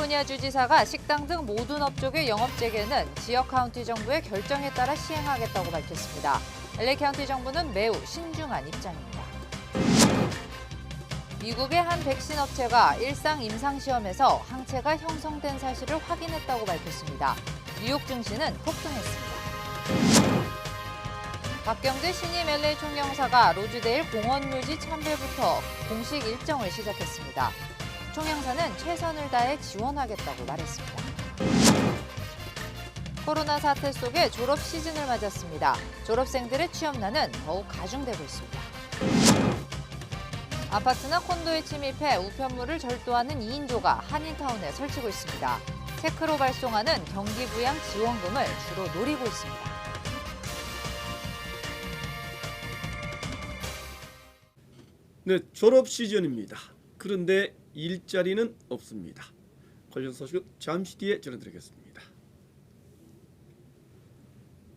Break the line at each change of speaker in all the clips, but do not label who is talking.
캘리포니아 주지사가 식당 등 모든 업종의 영업 재개는 지역 카운티 정부의 결정에 따라 시행하겠다고 밝혔습니다. LA 카운티 정부는 매우 신중한 입장입니다. 미국의 한 백신 업체가 일상 임상시험에서 항체가 형성된 사실을 확인했다고 밝혔습니다. 뉴욕 증시는 폭등했습니다. 박경재 신임 LA 총영사가 로즈데일 공원 묘지 참배부터 공식 일정을 시작했습니다. 총영사는 최선을 다해 지원하겠다고 말했습니다. 코로나 사태 속에 졸업 시즌을 맞았습니다. 졸업생들의 취업난은 더욱 가중되고 있습니다. 아파트나 콘도에 침입해 우편물을 절도하는 2인조가 한인타운에 설치고 있습니다. 체크로 발송하는 경기부양 지원금을 주로 노리고 있습니다.
네, 졸업 시즌입니다. 그런데 일자리는 없습니다. 관련 소식은 잠시 뒤에 전해드리겠습니다.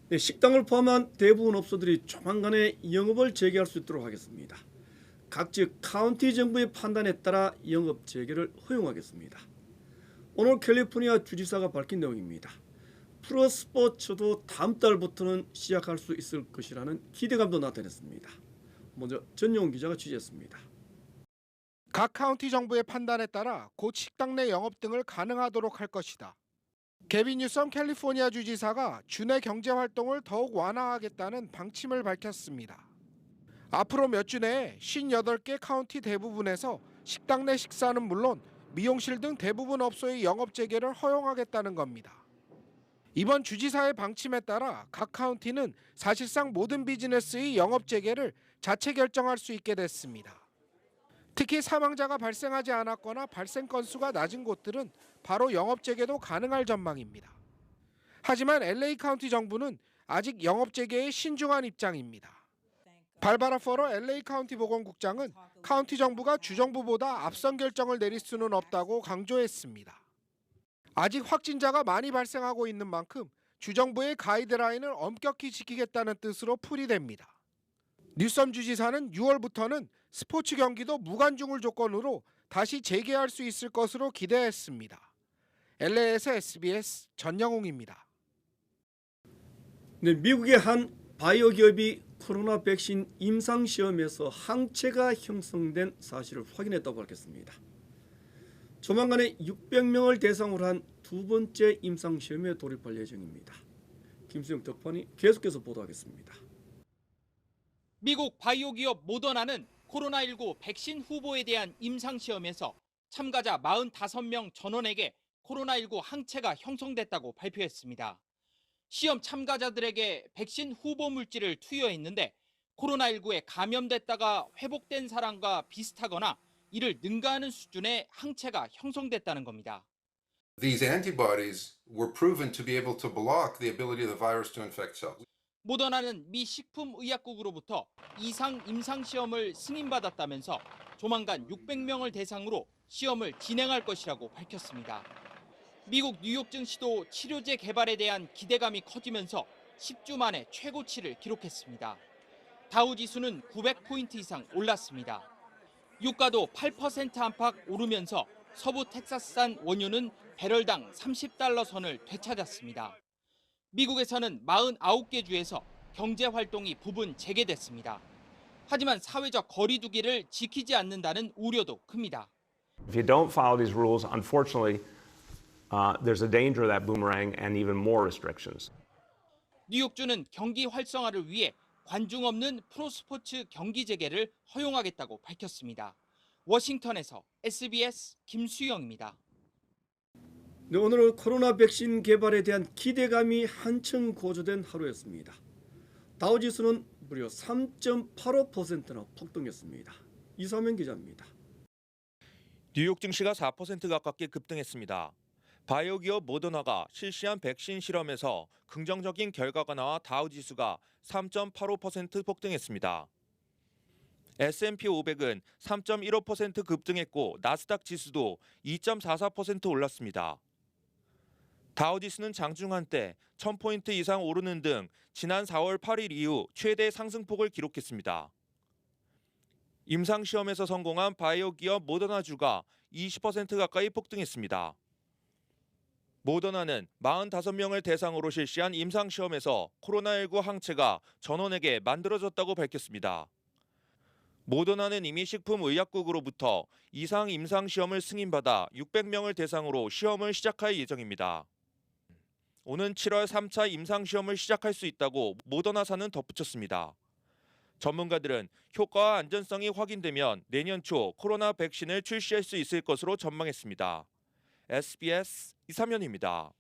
네, 식당을 포함한 대부분 업소들이 조만간에 영업을 재개할 수 있도록 하겠습니다. 각지 카운티 정부의 판단에 따라 영업 재개를 허용하겠습니다. 오늘 캘리포니아 주지사가 밝힌 내용입니다. 프로스포츠도 다음 달부터는 시작할 수 있을 것이라는 기대감도 나타냈습니다. 먼저 전용훈 기자가 취재했습니다.
각 카운티 정부의 판단에 따라 곧 식당 내 영업 등을 가능하도록 할 것이다. 게빈 뉴섬 캘리포니아 주지사가 주내 경제 활동을 더욱 완화하겠다는 방침을 밝혔습니다. 앞으로 몇 주 내에 58개 카운티 대부분에서 식당 내 식사는 물론 미용실 등 대부분 업소의 영업 재개를 허용하겠다는 겁니다. 이번 주지사의 방침에 따라 각 카운티는 사실상 모든 비즈니스의 영업 재개를 자체 결정할 수 있게 됐습니다. 특히 사망자가 발생하지 않았거나 발생 건수가 낮은 곳들은 바로 영업 재개도 가능할 전망입니다. 하지만 LA 카운티 정부는 아직 영업 재개에 신중한 입장입니다. 발바라 퍼러 LA 카운티 보건국장은 카운티 정부가 주정부보다 앞선 결정을 내릴 수는 없다고 강조했습니다. 아직 확진자가 많이 발생하고 있는 만큼 주정부의 가이드라인을 엄격히 지키겠다는 뜻으로 풀이됩니다. 뉴섬 주지사는 6월부터는 스포츠 경기도 무관중을 조건으로 다시 재개할 수 있을 것으로 기대했습니다. LA에서 SBS 전영웅입니다.
네, 미국의 한 바이오 기업이 코로나 백신 임상시험에서 항체가 형성된 사실을 확인했다고 밝혔습니다. 조만간에 600명을 대상으로 한 두 번째 임상시험에 돌입할 예정입니다. 김수영特파원이 계속해서 보도하겠습니다.
미국 바이오 기업 모더나는 코로나19 백신 후보에 대한 임상시험에서 참가자 45명 전원에게 코로나19 항체가 형성됐다고 발표했습니다. 시험 참가자들에게 백신 후보 물질을 투여했는데 코로나19에 감염됐다가 회복된 사람과 비슷하거나 이를 능가하는 수준의 항체가 형성됐다는 겁니다.
These antibodies were proven to be able to block the ability of the virus to infect cells.
모더나는 미 식품의약국으로부터 이상 임상시험을 승인받았다면서 조만간 600명을 대상으로 시험을 진행할 것이라고 밝혔습니다. 미국 뉴욕 증시도 치료제 개발에 대한 기대감이 커지면서 10주 만에 최고치를 기록했습니다. 다우지수는 900포인트 이상 올랐습니다. 유가도 8% 안팎 오르면서 서부 텍사스산 원유는 배럴당 30달러 선을 되찾았습니다. 미국에서는 49개 주에서 경제 활동이 부분 재개됐습니다. 하지만 사회적 거리 두기를 지키지 않는다는 우려도 큽니다.
If you don't follow these rules, unfortunately, there's a danger of that boomerang and even more restrictions.
뉴욕주는 경기 활성화를 위해 관중 없는 프로스포츠 경기 재개를 허용하겠다고 밝혔습니다. 워싱턴에서 SBS 김수영입니다.
네, 오늘은 코로나 백신 개발에 대한 기대감이 한층 고조된 하루였습니다. 다우지수는 무려 3.85%나 폭등했습니다. 이사명 기자입니다.
뉴욕 증시가 4% 가깝게 급등했습니다. 바이오 기업 모더나가 실시한 백신 실험에서 긍정적인 결과가 나와 다우지수가 3.85% 폭등했습니다. S&P 500은 3.15% 급등했고 나스닥 지수도 2.44% 올랐습니다. 다우지수는 장중 한때 1000포인트 이상 오르는 등 지난 4월 8일 이후 최대 상승폭을 기록했습니다. 임상시험에서 성공한 바이오 기업 모더나주가 20% 가까이 폭등했습니다. 모더나는 45명을 대상으로 실시한 임상시험에서 코로나19 항체가 전원에게 만들어졌다고 밝혔습니다. 모더나는 이미 식품의약국으로부터 이상 임상시험을 승인받아 600명을 대상으로 시험을 시작할 예정입니다. 오는 7월 3차 임상시험을 시작할 수 있다고 모더나사는 덧붙였습니다. 전문가들은 효과와 안전성이 확인되면 내년 초 코로나 백신을 출시할 수 있을 것으로 전망했습니다. SBS 이삼현입니다.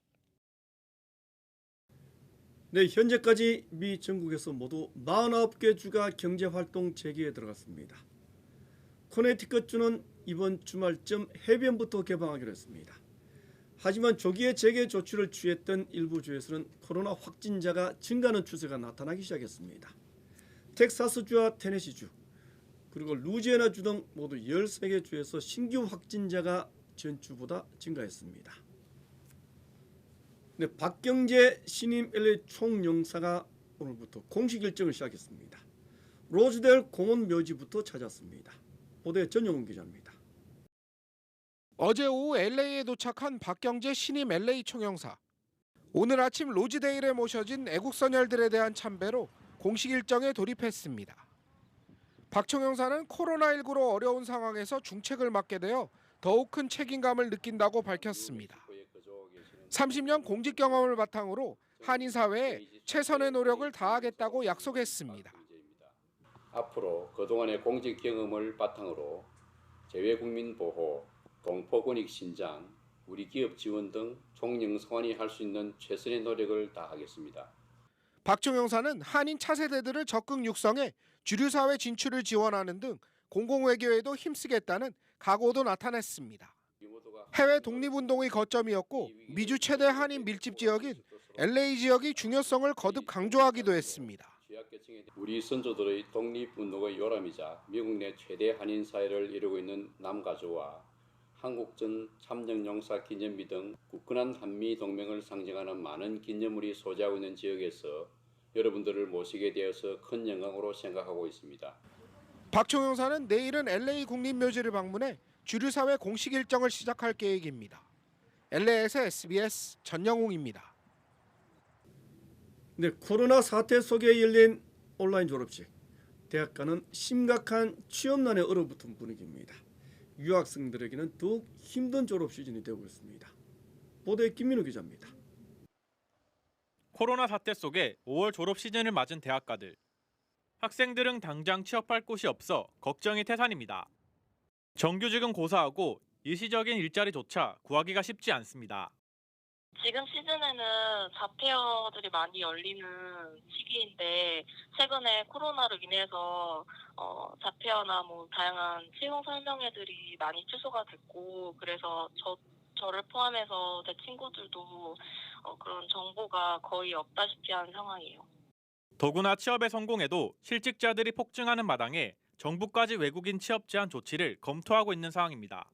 네, 현재까지 미 전국에서 모두 49개 주가 경제활동 재개에 들어갔습니다. 코네티컷주는 이번 주말쯤 해변부터 개방하기로 했습니다. 하지만 조기에 재개 조치를 취했던 일부 주에서는 코로나 확진자가 증가하는 추세가 나타나기 시작했습니다. 텍사스주와 테네시주, 그리고 루지애나주 등 모두 13개 주에서 신규 확진자가 전주보다 증가했습니다. 네, 박경재 신임 LA 총영사가 오늘부터 공식 일정을 시작했습니다. 로즈데일 공원 묘지부터 찾았습니다. 보도에 전용훈 기자입니다.
어제 오후 LA에 도착한 박경재 신임 LA 총영사. 오늘 아침 로즈데일에 모셔진 애국선열들에 대한 참배로 공식 일정에 돌입했습니다. 박 총영사는 코로나19로 어려운 상황에서 중책을 맡게 되어 더욱 큰 책임감을 느낀다고 밝혔습니다. 30년 공직 경험을 바탕으로 한인 사회에 최선의 노력을 다하겠다고 약속했습니다.
앞으로 그동안의 공직 경험을 바탕으로 재외국민 보호, 동포권익 신장, 우리 기업 지원 등 총영사관이 할 수 있는 최선의 노력을 다하겠습니다.
박 총영사는 한인 차세대들을 적극 육성해 주류사회 진출을 지원하는 등 공공외교에도 힘쓰겠다는 각오도 나타냈습니다. 해외 독립운동의 거점이었고 미주 최대 한인 밀집 지역인 LA 지역의 중요성을 거듭 강조하기도 했습니다.
우리 선조들의 독립운동의 요람이자 미국 내 최대 한인 사회를 이루고 있는 남가주와 한국전 참정용사 기념비 등 굳건한 한미 동맹을 상징하는 많은 기념물이 소재하고 있는 지역에서 여러분들을 모시게 되어서 큰 영광으로 생각하고 있습니다.
박 총영사는 내일은 LA 국립묘지를 방문해 주류사회 공식 일정을 시작할 계획입니다. LA에서 SBS 전영웅입니다.
네, 코로나 사태 속에 열린 온라인 졸업식. 대학가는 심각한 취업난에 얼어붙은 분위기입니다. 유학생들에게는 더욱 힘든 졸업 시즌이 되고 있습니다. 보도에 김민우 기자입니다.
코로나 사태 속에 5월 졸업 시즌을 맞은 대학가들. 학생들은 당장 취업할 곳이 없어 걱정이 태산입니다. 정규직은 고사하고 일시적인 일자리조차 구하기가 쉽지 않습니다.
지금 시즌에는 자폐어들이 많이 열리는 시기인데 최근에 코로나로 인해서 자폐어나 다양한 채용 설명회들이 많이 취소가 됐고 그래서 저를 포함해서 제 친구들도 그런 정보가 거의 없다시피 한 상황이에요.
더구나 취업에 성공해도 실직자들이 폭증하는 마당에 정부까지 외국인 취업 제한 조치를 검토하고 있는 상황입니다.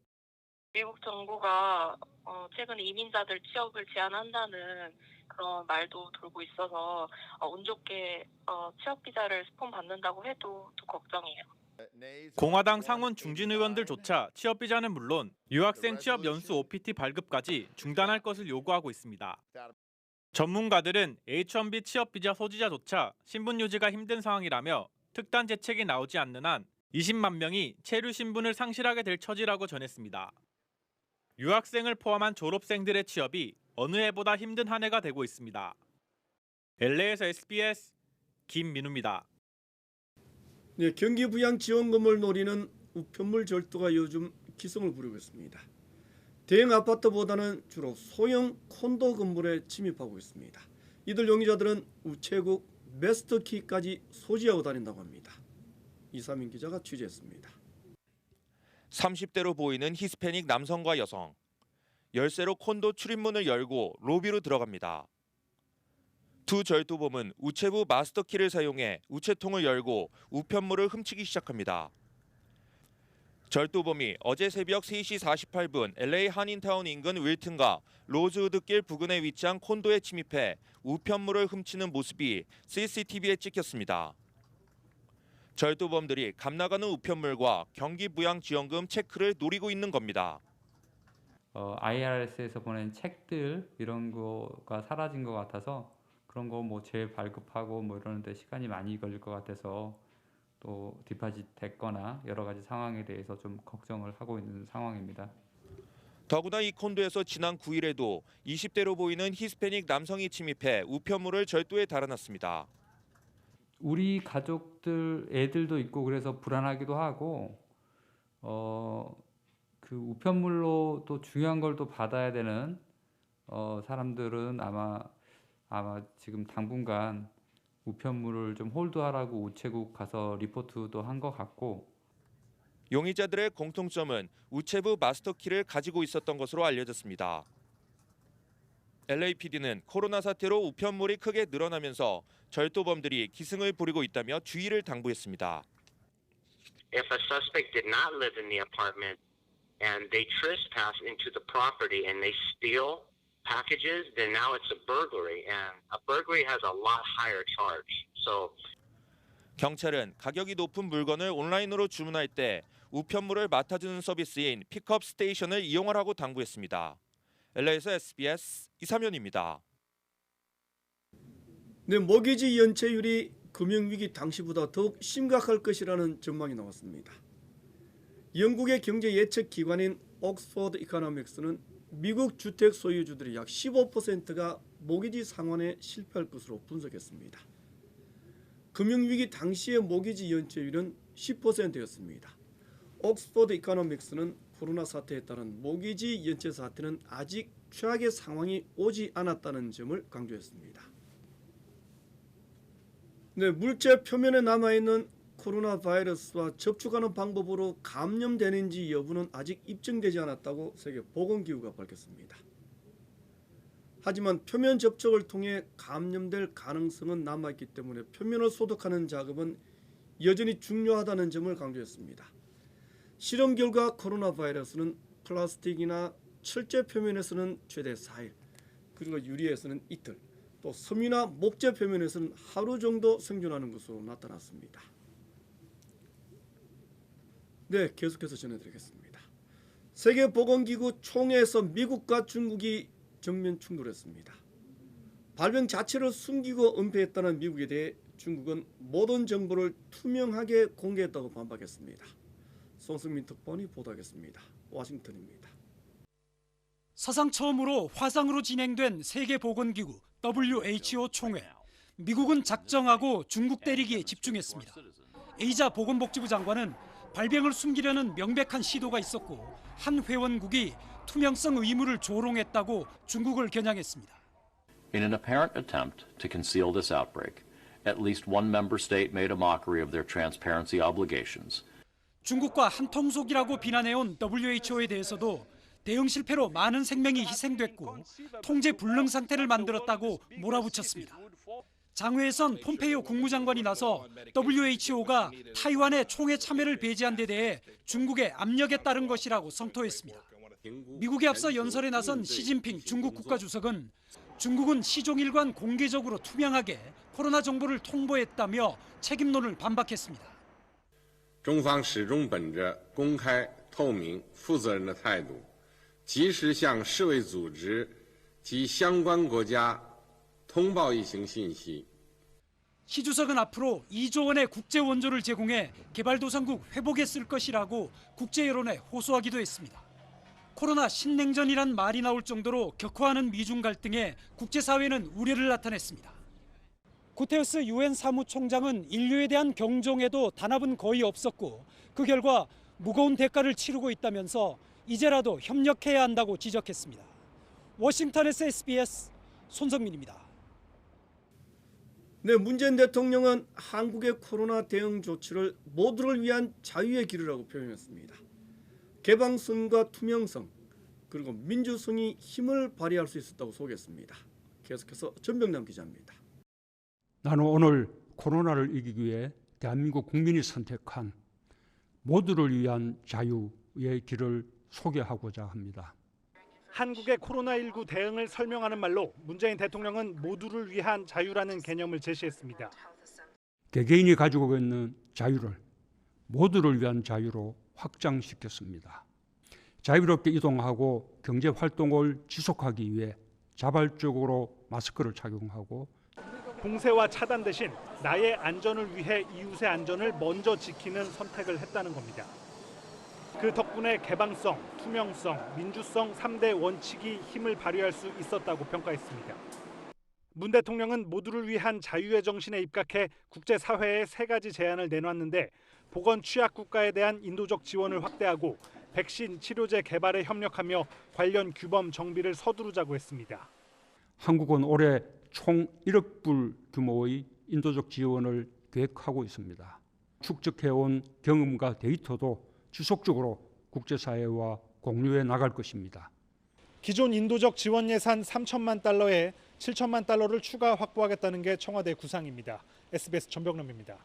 미국 정부가 최근에 이민자들 취업을 제한한다는 그런 말도 돌고 있어서 운 좋게 취업 비자를 스폰 받는다고 해도 또 걱정이에요.
공화당 상원 중진 의원들조차 취업 비자는 물론 유학생 취업 연수 OPT 발급까지 중단할 것을 요구하고 있습니다. 전문가들은 H-1B 취업 비자 소지자조차 신분 유지가 힘든 상황이라며 특단 대책이 나오지 않는 한 20만 명이 체류 신분을 상실하게 될 처지라고 전했습니다. 유학생을 포함한 졸업생들의 취업이 어느 해보다 힘든 한 해가 되고 있습니다. LA에서 SBS 김민우입니다.
네, 경기 부양 지원금을 노리는 우편물 절도가 요즘 기승을 부리고 있습니다. 대형 아파트보다는 주로 소형 콘도 건물에 침입하고 있습니다. 이들 용의자들은 우체국 매스터키까지 소지하고 다닌다고 합니다. 이사민 기자가 취재했습니다.
30대로 보이는 히스패닉 남성과 여성. 열쇠로 콘도 출입문을 열고 로비로 들어갑니다. 두 절도범은 우체부 마스터키를 사용해 우체통을 열고 우편물을 훔치기 시작합니다. 절도범이 어제 새벽 3시 48분 LA 한인타운 인근 윌튼과 로즈우드길 부근에 위치한 콘도에 침입해 우편물을 훔치는 모습이 CCTV에 찍혔습니다. 절도범들이 값나가는 우편물과 경기부양지원금 체크를 노리고 있는 겁니다.
IRS에서 보낸 책들 이런 거가 사라진 것 같아서 그런 거 뭐 재발급하고 뭐 이러는데 시간이 많이 걸릴 것 같아서 또 디파짓 됐거나 여러 가지 상황에 대해서 좀 걱정을 하고 있는 상황입니다.
더구나 이 콘도에서 지난 9일에도 20대로 보이는 히스패닉 남성이 침입해 우편물을 절도에 달아났습니다.
우리 가족들 애들도 있고 그래서 불안하기도 하고 그 우편물로 또 중요한 걸 또 받아야 되는 사람들은 아마 지금 당분간 우편물을 좀 홀드하라고 우체국 가서 리포트도 한 것 같고
용의자들의 공통점은 우체부 마스터키를 가지고 있었던 것으로 알려졌습니다. LAPD는 코로나 사태로 우편물이 크게 늘어나면서 절도범들이 기승을 부리고 있다며 주의를 당부했습니다.
If a suspect did not live in the apartment and they trespass into the property and they steal packages, then now it's a burglary, and a burglary has a lot higher charge. So
경찰은 가격이 높은 물건을 온라인으로 주문할 때 우편물을 맡아주는 서비스인 픽업 스테이션을 이용하라고 당부했습니다. LA에서 SBS 이삼현입니다.
네, 모기지 연체율이 금융위기 당시보다 더욱 심각할 것이라는 전망이 나왔습니다. 영국의 경제 예측 기관인 옥스퍼드 이코노믹스는 미국 주택 소유주들이 약 15%가 모기지 상환에 실패할 것으로 분석했습니다. 금융위기 당시의 모기지 연체율은 10%였습니다. 옥스퍼드 이코노믹스는 코로나 사태에 따른 모기지 연체 사태는 아직 최악의 상황이 오지 않았다는 점을 강조했습니다. 네, 물체 표면에 남아있는 코로나 바이러스와 접촉하는 방법으로 감염되는지 여부는 아직 입증되지 않았다고 세계보건기구가 밝혔습니다. 하지만 표면 접촉을 통해 감염될 가능성은 남아있기 때문에 표면을 소독하는 작업은 여전히 중요하다는 점을 강조했습니다. 실험 결과 코로나 바이러스는 플라스틱이나 철제 표면에서는 최대 4일, 그리고 유리에서는 이틀, 또 섬유나 목재 표면에서는 하루 정도 생존하는 것으로 나타났습니다. 네, 계속해서 전해드리겠습니다. 세계보건기구 총회에서 미국과 중국이 정면 충돌했습니다. 발병 자체를 숨기고 은폐했다는 미국에 대해 중국은 모든 정보를 투명하게 공개했다고 반박했습니다. 송승민 특파원이 보도하겠습니다. 워싱턴입니다.
사상 처음으로 화상으로 진행된 세계보건기구 WHO 총회. 미국은 작정하고 중국 때리기에 집중했습니다. 에이자 보건복지부 장관은 발병을 숨기려는 명백한 시도가 있었고 한 회원국이 투명성 의무를 조롱했다고 중국을 겨냥했습니다.
In an apparent attempt to conceal this outbreak, at least one member state made a mockery of their transparency obligations.
중국과 한통속이라고 비난해온 WHO에 대해서도 대응 실패로 많은 생명이 희생됐고 통제 불능 상태를 만들었다고 몰아붙였습니다. 장회에선 폼페이오 국무장관이 나서 WHO가 타이완의 총회 참여를 배제한 데 대해 중국의 압력에 따른 것이라고 성토했습니다. 미국에 앞서 연설에 나선 시진핑 중국 국가주석은 중국은 시종일관 공개적으로 투명하게 코로나 정보를 통보했다며 책임론을 반박했습니다.
中方始终本着公开、透明、负责任的态度，及时向世卫组织及相关国家通报疫情信息。
시 주석은 앞으로 2조 원의 국제 원조를 제공해 개발도상국 회복에 쓸 것이라고 국제 여론에 호소하기도 했습니다. 코로나 신냉전이란 말이 나올 정도로 격화하는 미중 갈등에 국제사회는 우려를 나타냈습니다. 구테우스 유엔 사무총장은 인류에 대한 경종에도 단합은 거의 없었고 그 결과 무거운 대가를 치르고 있다면서 이제라도 협력해야 한다고 지적했습니다. 워싱턴에서 SBS 손성민입니다.
네, 문재인 대통령은 한국의 코로나 대응 조치를 모두를 위한 자유의 길이라고 표현했습니다. 개방성과 투명성 그리고 민주성이 힘을 발휘할 수 있었다고 소개했습니다. 계속해서 전병남 기자입니다.
나는 오늘 코로나를 이기기 위해 대한민국 국민이 선택한 모두를 위한 자유의 길을 소개하고자 합니다.
한국의 코로나19 대응을 설명하는 말로 문재인 대통령은 모두를 위한 자유라는 개념을 제시했습니다.
개개인이 가지고 있는 자유를 모두를 위한 자유로 확장시켰습니다. 자유롭게 이동하고 경제 활동을 지속하기 위해 자발적으로 마스크를 착용하고
봉쇄와 차단 대신 나의 안전을 위해 이웃의 안전을 먼저 지키는 선택을 했다는 겁니다. 그 덕분에 개방성, 투명성, 민주성 3대 원칙이 힘을 발휘할 수 있었다고 평가했습니다. 문 대통령은 모두를 위한 자유의 정신에 입각해 국제사회에 3가지 제안을 내놨는데 보건 취약 국가에 대한 인도적 지원을 확대하고 백신, 치료제 개발에 협력하며 관련 규범 정비를 서두르자고 했습니다.
한국은 올해 총 1억 불 규모의 인도적 지원을 계획하고 있습니다. 축적해온 경험과 데이터도 지속적으로 국제사회와 공유해 나갈 것입니다.
기존 인도적 지원 예산 3천만 달러에 7천만 달러를 추가 확보하겠다는 게 청와대 구상입니다. SBS 전병남입니다.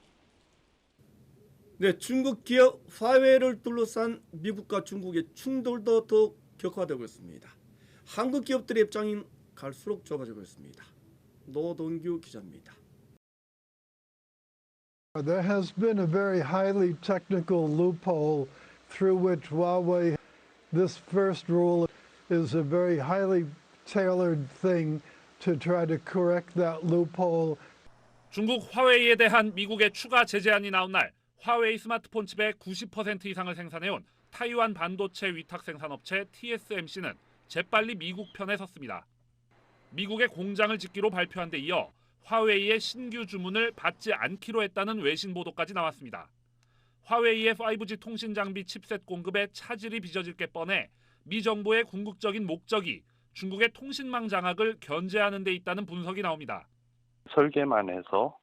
네, 중국 기업 화웨이를 둘러싼 미국과 중국의 충돌도 더 격화되고 있습니다. 한국 기업들의 입장은 갈수록 좁아지고 있습니다. 노동규 기자입니다.
There has been a very highly technical loophole through which Huawei, this first rule is a very highly tailored thing to try to correct that loophole.
중국 화웨이에 대한 미국의 추가 제재안이 나온 날 화웨이 스마트폰 칩의 90% 이상을 생산해온 타이완 반도체 위탁 생산업체 TSMC는 재빨리 미국 편에 섰습니다. 미국의 공장을 짓기로 발표한 데 이어 화웨이의 신규 주문을 받지 않기로 했다는 외신 보도까지 나왔습니다. 화웨이의 5G 통신 장비 칩셋 공급에 차질이 빚어질 게 뻔해 미 정부의 궁극적인 목적이 중국의 통신망 장악을 견제하는 데 있다는 분석이 나옵니다.
설계만 해서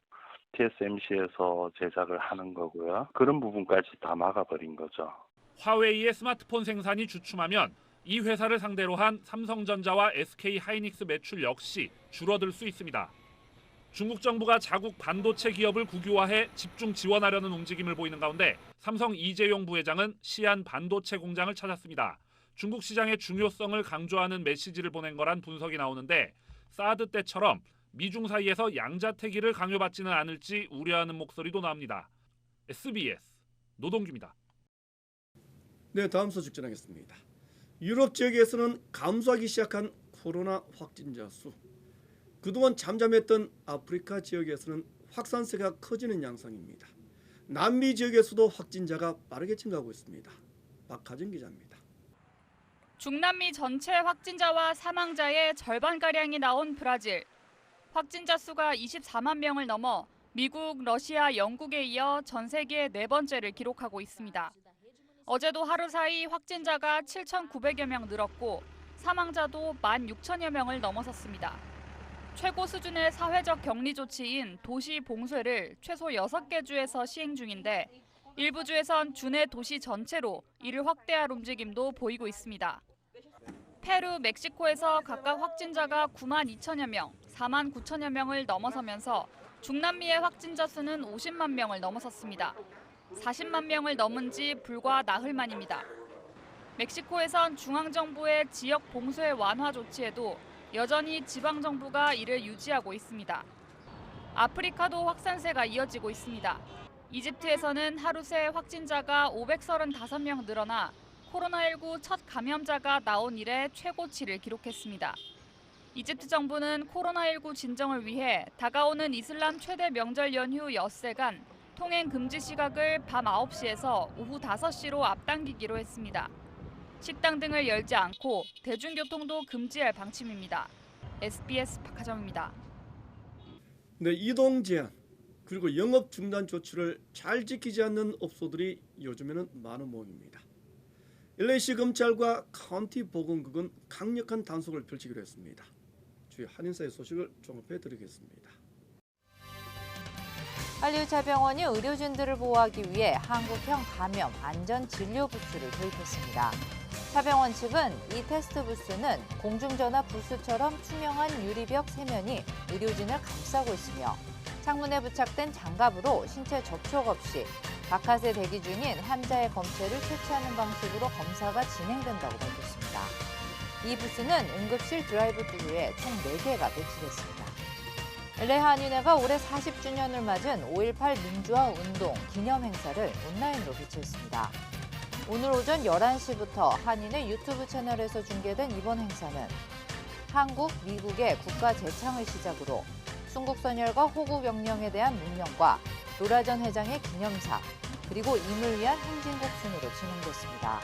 TSMC에서 제작을 하는 거고요. 그런 부분까지 다 막아버린 거죠.
화웨이의 스마트폰 생산이 주춤하면 이 회사를 상대로 한 삼성전자와 SK하이닉스 매출 역시 줄어들 수 있습니다. 중국 정부가 자국 반도체 기업을 국유화해 집중 지원하려는 움직임을 보이는 가운데 삼성 이재용 부회장은 시안 반도체 공장을 찾았습니다. 중국 시장의 중요성을 강조하는 메시지를 보낸 거란 분석이 나오는데 사드 때처럼 미중 사이에서 양자태기를 강요받지는 않을지 우려하는 목소리도 나옵니다. SBS 노동규입니다.
네, 다음 소식 전하겠습니다. 유럽 지역에서는 감소하기 시작한 코로나 확진자 수. 그동안 잠잠했던 아프리카 지역에서는 확산세가 커지는 양상입니다. 남미 지역에서도 확진자가 빠르게 증가하고 있습니다. 박하진 기자입니다.
중남미 전체 확진자와 사망자의 절반가량이 나온 브라질. 확진자 수가 24만 명을 넘어 미국, 러시아, 영국에 이어 전 세계 4번째를 기록하고 있습니다. 어제도 하루 사이 확진자가 7,900여 명 늘었고 사망자도 16,000여 명을 넘어섰습니다. 최고 수준의 사회적 격리 조치인 도시 봉쇄를 최소 6개 주에서 시행 중인데 일부 주에선 주내 도시 전체로 이를 확대할 움직임도 보이고 있습니다. 페루, 멕시코에서 각각 확진자가 9만 2천여 명, 4만 9천여 명을 넘어서면서 중남미의 확진자 수는 50만 명을 넘어섰습니다. 40만 명을 넘은 지 불과 나흘 만입니다. 멕시코에선 중앙정부의 지역 봉쇄 완화 조치에도 여전히 지방정부가 이를 유지하고 있습니다. 아프리카도 확산세가 이어지고 있습니다. 이집트에서는 하루 새 확진자가 535명 늘어나 코로나19 첫 감염자가 나온 이래 최고치를 기록했습니다. 이집트 정부는 코로나19 진정을 위해 다가오는 이슬람 최대 명절 연휴 엿새간 통행 금지 시각을 밤 9시에서 오후 5시로 앞당기기로 했습니다. 식당 등을 열지 않고 대중교통도 금지할 방침입니다. SBS 박하정입니다.
네, 이동 제한 그리고 영업 중단 조치를 잘 지키지 않는 업소들이 요즘에는 많은 모양입니다. LA시 검찰과 카운티 보건국은 강력한 단속을 펼치기로 했습니다. 주요 한인사의 소식을 종합해드리겠습니다.
한류자병원이 의료진들을 보호하기 위해 한국형 감염 안전 진료 부스를 도입했습니다. 자병원 측은 이 테스트 부스는 공중전화 부스처럼 투명한 유리벽 세면이 의료진을 감싸고 있으며 창문에 부착된 장갑으로 신체 접촉 없이 바깥에 대기 중인 환자의 검체를 채취하는 방식으로 검사가 진행된다고 밝혔습니다. 이 부스는 응급실 드라이브-스루에 총 4개가 배치됐습니다. LA 한인회가 올해 40주년을 맞은 5.18 민주화 운동 기념 행사를 온라인으로 개최했습니다. 오늘 오전 11시부터 한인의 유튜브 채널에서 중계된 이번 행사는 한국, 미국의 국가 재창을 시작으로 순국선열과 호국영령에 대한 문명과 노라전 회장의 기념사, 그리고 임을 위한 행진곡 순으로 진행됐습니다.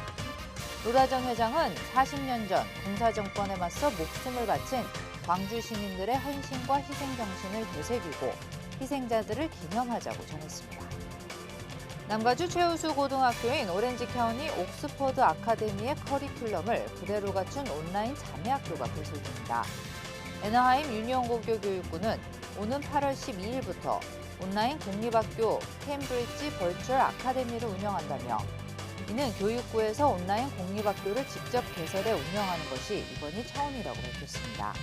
노라전 회장은 40년 전 군사정권에 맞서 목숨을 바친 광주 시민들의 헌신과 희생 정신을 되새기고 희생자들을 기념하자고 전했습니다. 남가주 최우수 고등학교인 오렌지 카운티 옥스퍼드 아카데미의 커리큘럼을 그대로 갖춘 온라인 자매학교가 개설됩니다. 애너하임 유니온고교 교육부는 오는 8월 12일부터 온라인 공립학교 캠브리지 버추얼 아카데미를 운영한다며 이는 교육부에서 온라인 공립학교를 직접 개설해 운영하는 것이 이번이 처음이라고 밝혔습니다.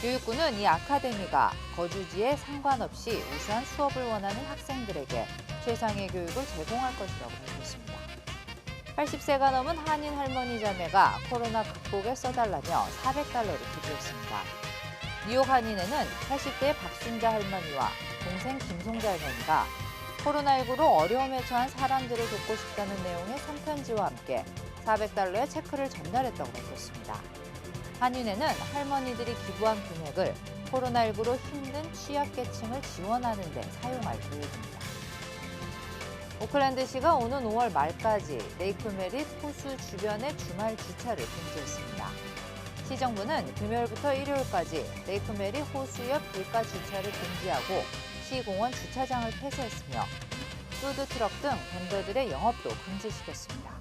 교육부는 이 아카데미가 거주지에 상관없이 우수한 수업을 원하는 학생들에게 최상의 교육을 제공할 것이라고 밝혔습니다. 80세가 넘은 한인 할머니 자매가 코로나 극복에 써달라며 400달러를 기부했습니다. 뉴욕 한인회는 80대의 박순자 할머니와 동생 김송자 할머니가 코로나19로 어려움에 처한 사람들을 돕고 싶다는 내용의 손편지와 함께 400달러의 체크를 전달했다고 밝혔습니다. 한인회는 할머니들이 기부한 금액을 코로나19로 힘든 취약계층을 지원하는 데 사용할 계획입니다. 오클랜드시가 오는 5월 말까지 레이크 메릿 호수 주변의 주말 주차를 금지했습니다. 시정부는 금요일부터 일요일까지 레이크 메릿 호수 옆 길가 주차를 금지하고 시공원 주차장을 폐쇄했으며 푸드트럭 등 벤더들의 영업도 금지시켰습니다.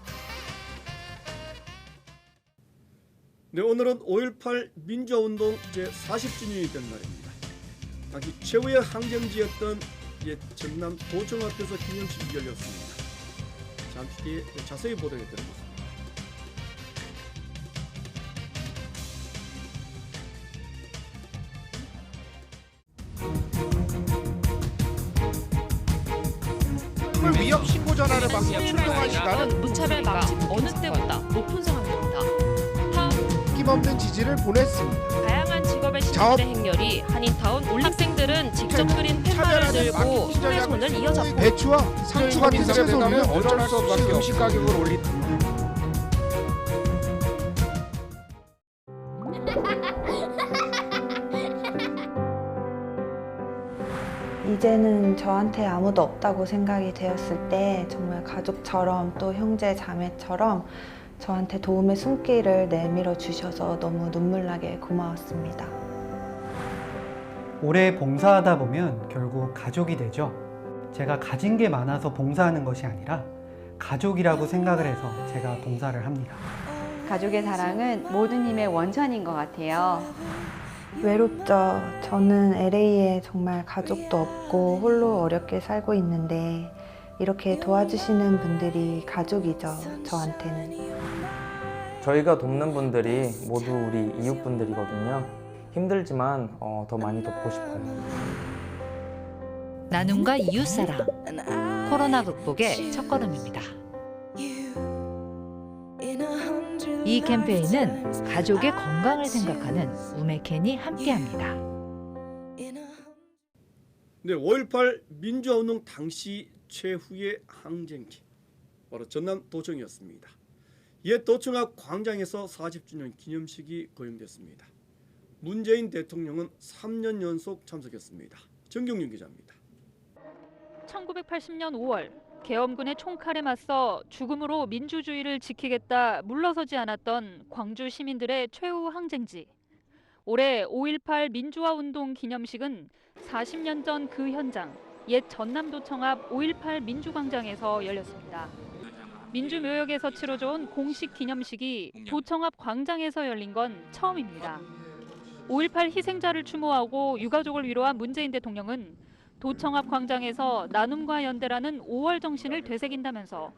네, 오늘은 5.18 민주화운동 제40주년이 된 날입니다. 당시 최후의 항쟁지였던 옛 전남 도청 앞에서 기념식이 열렸습니다. 잠시 뒤에 자세히 보도해드리겠습니다.
위협 신고 전화를 받고 출동한 시간은
무차별 방지 어느 때보다 높은 상황입니다.
힘없는 지지를 보냈습니다.
다양한 직업의 시민들의 행렬이 한인타운 학생들은 직접 그린 팻말을 들고 손에 손을 이어잡고
배추와 상추 같은 채소는 어쩔 수 없이 음식 가격을 올린
이제는 저한테 아무도 없다고 생각이 되었을 때 정말 가족처럼 또 형제 자매처럼 저한테 도움의 손길을 내밀어 주셔서 너무 눈물나게 고마웠습니다.
오래 봉사하다 보면 결국 가족이 되죠. 제가 가진 게 많아서 봉사하는 것이 아니라 가족이라고 생각을 해서 제가 봉사를 합니다.
가족의 사랑은 모든 힘의 원천인 것 같아요.
외롭죠. 저는 LA에 정말 가족도 없고 홀로 어렵게 살고 있는데 이렇게 도와주시는 분들이 가족이죠, 저한테는.
저희가 돕는 분들이 모두 우리 이웃분들이거든요. 힘들지만 더 많이 돕고 싶어요.
나눔과 이웃사랑, 코로나 극복의 첫걸음입니다. 이 캠페인은 가족의 건강을 생각하는 우메켄이 함께합니다.
네, 5.18 민주화운동 당시 최후의 항쟁지, 바로 전남 도청이었습니다. 옛 도청 앞 광장에서 40주년 기념식이 거행됐습니다. 문재인 대통령은 3년 연속 참석했습니다. 정경윤 기자입니다.
1980년 5월 계엄군의 총칼에 맞서 죽음으로 민주주의를 지키겠다 물러서지 않았던 광주 시민들의 최후 항쟁지. 올해 5.18 민주화운동 기념식은 40년 전 그 현장, 옛 전남도청 앞 5.18 민주광장에서 열렸습니다. 민주묘역에서 치러져온 공식 기념식이 도청 앞 광장에서 열린 건 처음입니다. 5.18 희생자를 추모하고 유가족을 위로한 문재인 대통령은 도청 앞 광장에서 나눔과 연대라는 5월 정신을 되새긴다면서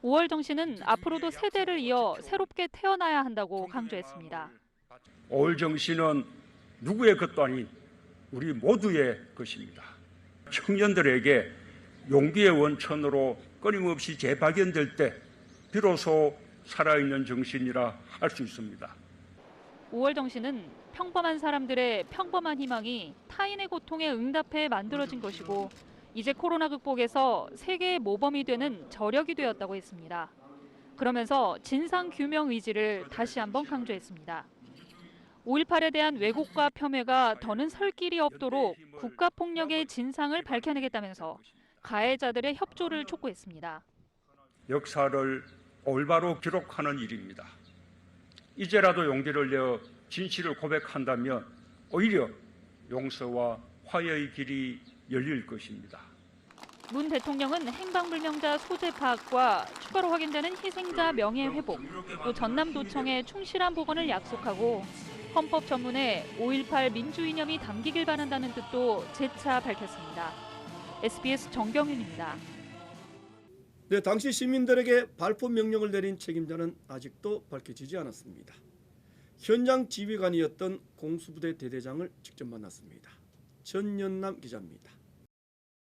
5월 정신은 앞으로도 세대를 이어 새롭게 태어나야 한다고 강조했습니다.
5월 정신은 누구의 것도 아닌 우리 모두의 것입니다. 청년들에게 용기의 원천으로 끊임없이 재발견될 때 비로소 살아있는 정신이라 할 수 있습니다.
5월 정신은 평범한 사람들의 평범한 희망이 타인의 고통에 응답해 만들어진 것이고 이제 코로나 극복에서 세계의 모범이 되는 저력이 되었다고 했습니다. 그러면서 진상 규명 의지를 다시 한번 강조했습니다. 5.18에 대한 왜곡과 폄훼가 더는 설 길이 없도록 국가폭력의 진상을 밝혀내겠다면서 가해자들의 협조를 촉구했습니다.
역사를 올바로 기록하는 일입니다. 이제라도 용기를 내어 진실을 고백한다면 오히려 용서와 화해의 길이 열릴 것입니다.
문 대통령은 행방불명자 소재 파악과 추가로 확인되는 희생자 명예 회복, 또 전남도청의 충실한 보건을 약속하고 헌법 전문에 5.18 민주이념이 담기길 바란다는 뜻도 재차 밝혔습니다. SBS 정경윤입니다.
네, 당시 시민들에게 발포 명령을 내린 책임자는 아직도 밝혀지지 않았습니다. 현장 지휘관이었던 공수부대 대대장을 직접 만났습니다. 전연남 기자입니다.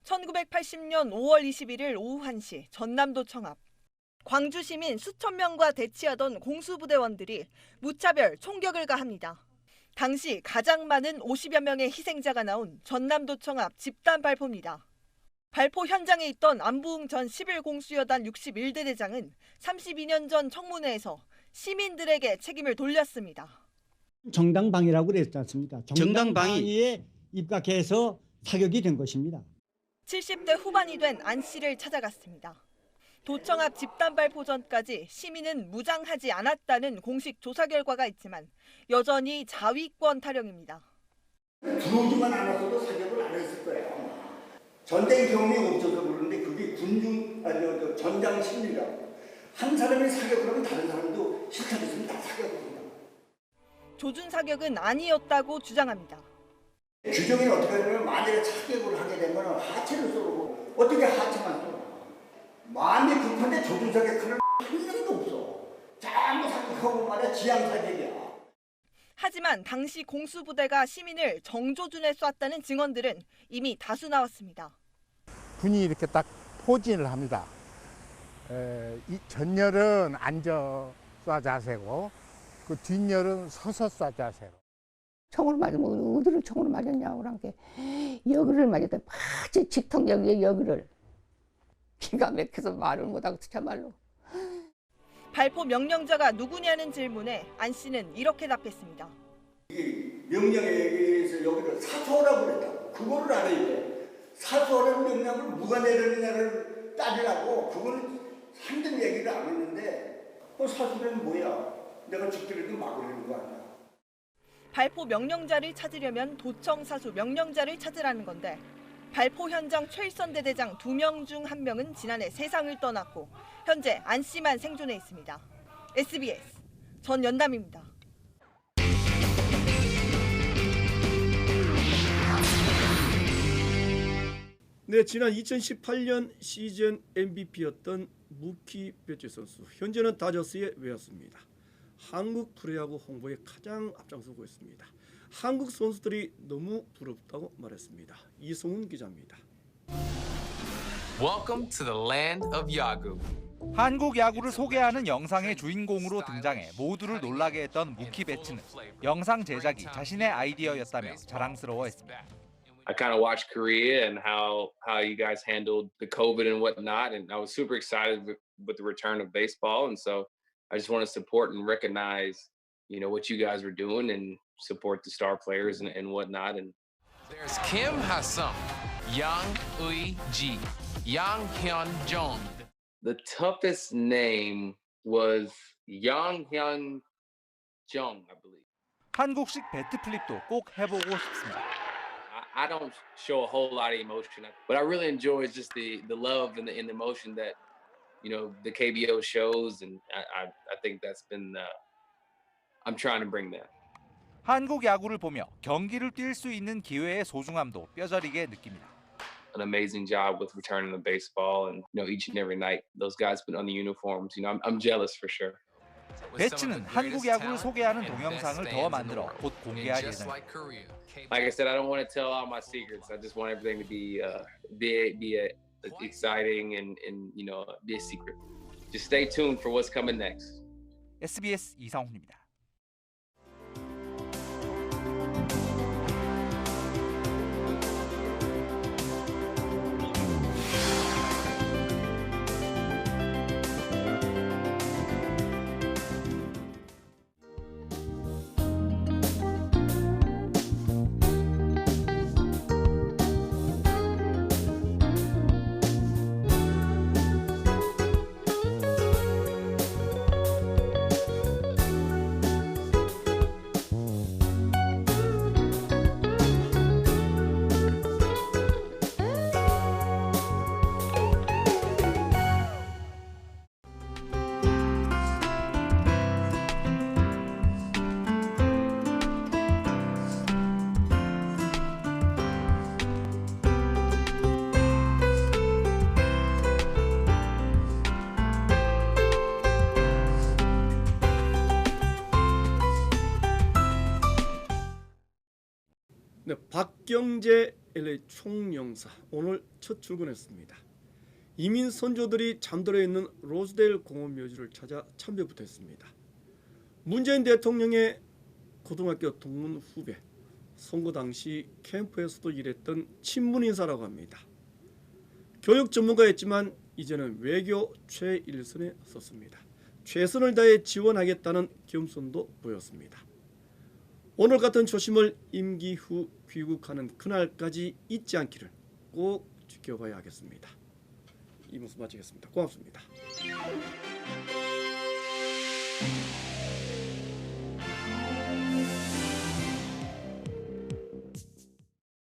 1980년 5월 21일 오후 1시 전남도청 앞. 광주 시민 수천 명과 대치하던 공수부대원들이 무차별 총격을 가합니다. 당시 가장 많은 50여 명의 희생자가 나온 전남도청 앞 집단 발포입니다. 발포 현장에 있던 안부흥 전 11공수여단 61대 대장은 32년 전 청문회에서 시민들에게 책임을 돌렸습니다.
정당방위라고 그랬지 않습니까? 정당방위에 입각해서 사격이 된 것입니다.
70대 후반이 된 안 씨를 찾아갔습니다. 도청 앞 집단 발포 전까지 시민은 무장하지 않았다는 공식 조사 결과가 있지만 여전히 자위권 타령입니다.
들어오지만 않았어도 사격을 안 했을 거예요. 전쟁 경험이 없어서 그러는데 그게 전장 심리라고. 한 사람이 사격을 하면 다른 사람도 싫다했으면 다 사격을 합니다.
조준 사격은 아니었다고 주장합니다.
규정이 어떻게 하냐면 만약에 사격을 하게 되면 하체를 쏘고 어떻게 하체만 쏘고 마음이 급한데 조준 사격하는 한 명도 없어. 전부 사격하고 말이야 지향 사격이야.
하지만 당시 공수부대가 시민을 정조준에 쐈다는 증언들은 이미 다수 나왔습니다.
군이 이렇게 딱 포진을 합니다. 이 전열은 앉아 쏴 자세고 그 뒷열은 서서 쏴 자세로.
총으로 맞으면 어디를 총으로 맞았냐고 그런 게 여기를 맞았다. 마치 직통역에 여기를 기가 막혀서 말을 못하고 참말로.
발포 명령자가 누구냐는 질문에 안 씨는 이렇게 답했습니다.
명령에 의해서 여기를 사소하라고 그랬다고. 그거를 알아야 돼. 사소하라는 명령을 누가 내렸느냐를 따지라고. 그거는 한든 얘기를 안 했는데 사소는 뭐야. 내가 죽더라도 막으려는 거 아니야.
발포 명령자를 찾으려면 도청 사수 명령자를 찾으라는 건데 발포 현장 최일선 대대장 2명 중 1명은 지난해 세상을 떠났고 현재 안 씨만 생존해 있습니다. SBS 전연담입니다.
네, 지난 2018년 시즌 MVP였던 무키 베츠 선수, 현재는 다저스의 외야수입니다. 한국 프로야구 홍보에 가장 앞장서고 있습니다. 한국 선수들이 너무 부럽다고 말했습니다. 이성훈 기자입니다.
Welcome to the land of 야구.
한국 야구를 소개하는 영상의 주인공으로 등장해 모두를 놀라게 했던 무키 베츠는 영상 제작이 자신의 아이디어였다며 자랑스러워했습니다.
I kind of watched Korea and how you guys handled the COVID and whatnot, and I was super excited with the return of baseball, and so I just want to support and recognize, what you guys were doing and support the star players and whatnot. And
there's Kim Ha-sung, Yang Ui-ji, Yang Hyun-jong.
The toughest name was Yang Hyun-jong, I believe.
한국식 배트 플립도 꼭 해보고 싶습니다.
I don't show a whole lot of emotion, but I really enjoy just the love and the emotion that the KBO shows, and I think that's been I'm trying to bring that.
한국 야구를 보며 경기를 뛸 수 있는 기회의 소중함도 뼈저리게 느낍니다.
An amazing job with returning the baseball, and each and every night those guys put on the uniforms. I'm jealous for sure.
배츠는 한국 야구를 소개하는 동영상을 더 만들어 곧 공개할 예정입니다.
Like I said, I don't want to tell all my secrets. I just want everything to be exciting and be a secret. Just stay tuned for what's coming next.
SBS 이상훈입니다.
네, 박경재 LA 총영사 오늘 첫 출근했습니다. 이민 선조들이 잠들어 있는 로즈데일 공원 묘지를 찾아 참배부터 했습니다. 문재인 대통령의 고등학교 동문 후배, 선거 당시 캠프에서도 일했던 친문 인사라고 합니다. 교육 전문가였지만 이제는 외교 최일선에 섰습니다. 최선을 다해 지원하겠다는 겸손도 보였습니다. 오늘 같은 초심을 임기 후 귀국하는 그날까지 잊지 않기를 꼭 지켜봐야 하겠습니다. 이 모습 마치겠습니다. 고맙습니다.